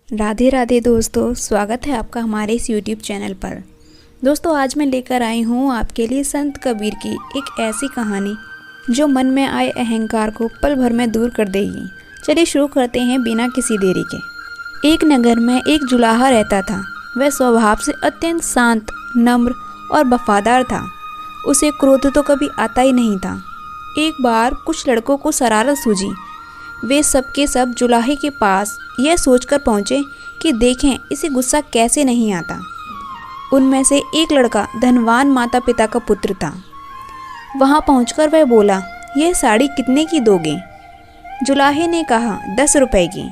राधे राधे दोस्तों, स्वागत है आपका हमारे इस YouTube चैनल पर। दोस्तों, आज मैं लेकर आई हूँ आपके लिए संत कबीर की एक ऐसी कहानी जो मन में आए अहंकार को पल भर में दूर कर देगी। चलिए शुरू करते हैं बिना किसी देरी के। एक नगर में एक जुलाहा रहता था। वह स्वभाव से अत्यंत शांत, नम्र और वफादार था। उसे क्रोध तो कभी आता ही नहीं था। एक बार कुछ लड़कों को शरारत सूझी। वे सबके सब जुलाहे के पास यह सोचकर पहुँचे कि देखें इसे गुस्सा कैसे नहीं आता। उनमें से एक लड़का धनवान माता पिता का पुत्र था। वहाँ पहुँचकर वह बोला, यह साड़ी कितने की दोगे? जुलाहे ने कहा, 10 रुपए की।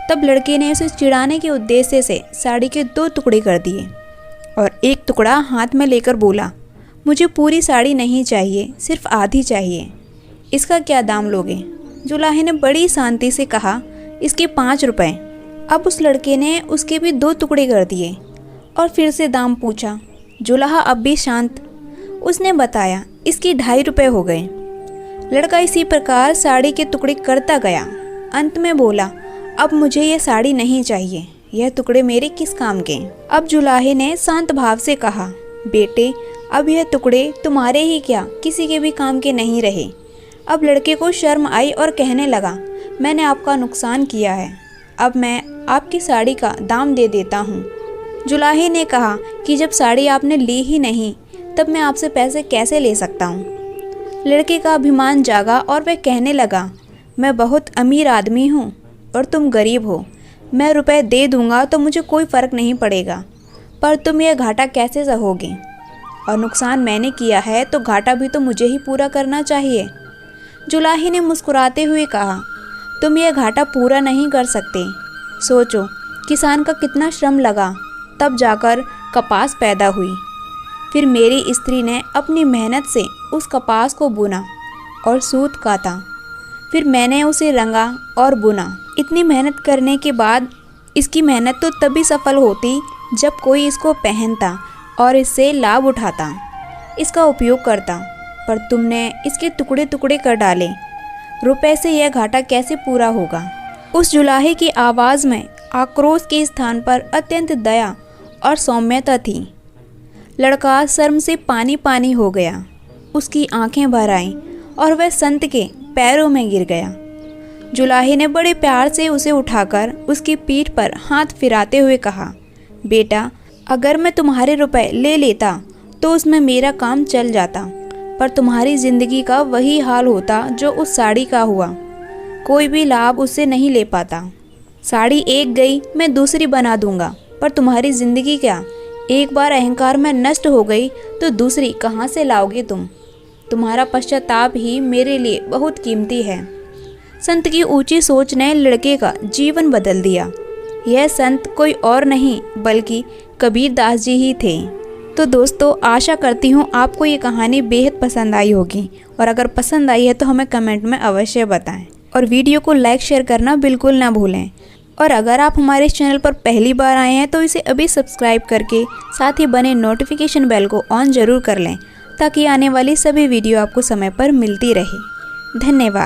तब लड़के ने उसे चिढ़ाने के उद्देश्य से साड़ी के 2 टुकड़े कर दिए और एक टुकड़ा हाथ में लेकर बोला, मुझे पूरी साड़ी नहीं चाहिए, सिर्फ आधी चाहिए। इसका क्या दाम लोगे? जुलाहे ने बड़ी शांति से कहा, इसके 5 रुपए। अब उस लड़के ने उसके भी 2 टुकड़े कर दिए और फिर से दाम पूछा। जुलाहा अब भी शांत। उसने बताया, इसके 2.5 रुपए हो गए। लड़का इसी प्रकार साड़ी के टुकड़े करता गया। अंत में बोला, अब मुझे यह साड़ी नहीं चाहिए, यह टुकड़े मेरे किस काम के? अब जुलाहे ने शांत भाव से कहा, बेटे, अब यह टुकड़े तुम्हारे ही क्या, किसी के भी काम के नहीं रहे। अब लड़के को शर्म आई और कहने लगा, मैंने आपका नुकसान किया है, अब मैं आपकी साड़ी का दाम दे देता हूँ। जुलाहे ने कहा कि जब साड़ी आपने ली ही नहीं, तब मैं आपसे पैसे कैसे ले सकता हूँ? लड़के का अभिमान जागा और वह कहने लगा, मैं बहुत अमीर आदमी हूँ और तुम गरीब हो। मैं रुपए दे दूँगा तो मुझे कोई फ़र्क नहीं पड़ेगा, पर तुम यह घाटा कैसे सहोगे? और नुकसान मैंने किया है तो घाटा भी तो मुझे ही पूरा करना चाहिए। जुलाहे ने मुस्कुराते हुए कहा, तुम यह घाटा पूरा नहीं कर सकते। सोचो, किसान का कितना श्रम लगा, तब जाकर कपास पैदा हुई। फिर मेरी स्त्री ने अपनी मेहनत से उस कपास को बुना और सूत काता। फिर मैंने उसे रंगा और बुना। इतनी मेहनत करने के बाद इसकी मेहनत तो तभी सफल होती जब कोई इसको पहनता और इससे लाभ उठाता, इसका उपयोग करता। पर तुमने इसके टुकड़े टुकड़े कर डाले। रुपए से यह घाटा कैसे पूरा होगा? उस जुलाहे की आवाज़ में आक्रोश के स्थान पर अत्यंत दया और सौम्यता थी। लड़का शर्म से पानी पानी हो गया। उसकी आंखें भर आईं और वह संत के पैरों में गिर गया। जुलाहे ने बड़े प्यार से उसे उठाकर उसकी पीठ पर हाथ फिराते हुए कहा, बेटा, अगर मैं तुम्हारे रुपए ले लेता तो उसमें मेरा काम चल जाता, पर तुम्हारी ज़िंदगी का वही हाल होता जो उस साड़ी का हुआ। कोई भी लाभ उससे नहीं ले पाता। साड़ी एक गई, मैं दूसरी बना दूंगा, पर तुम्हारी ज़िंदगी क्या? एक बार अहंकार में नष्ट हो गई तो दूसरी कहाँ से लाओगे तुम? तुम्हारा पश्चाताप ही मेरे लिए बहुत कीमती है। संत की ऊंची सोच ने लड़के का जीवन बदल दिया। यह संत कोई और नहीं बल्कि कबीर दास जी ही थे। तो दोस्तों, आशा करती हूँ आपको ये कहानी बेहद पसंद आई होगी, और अगर पसंद आई है तो हमें कमेंट में अवश्य बताएं और वीडियो को लाइक शेयर करना बिल्कुल ना भूलें। और अगर आप हमारे इस चैनल पर पहली बार आए हैं तो इसे अभी सब्सक्राइब करके साथ ही बने नोटिफिकेशन बेल को ऑन ज़रूर कर लें, ताकि आने वाली सभी वीडियो आपको समय पर मिलती रहे। धन्यवाद।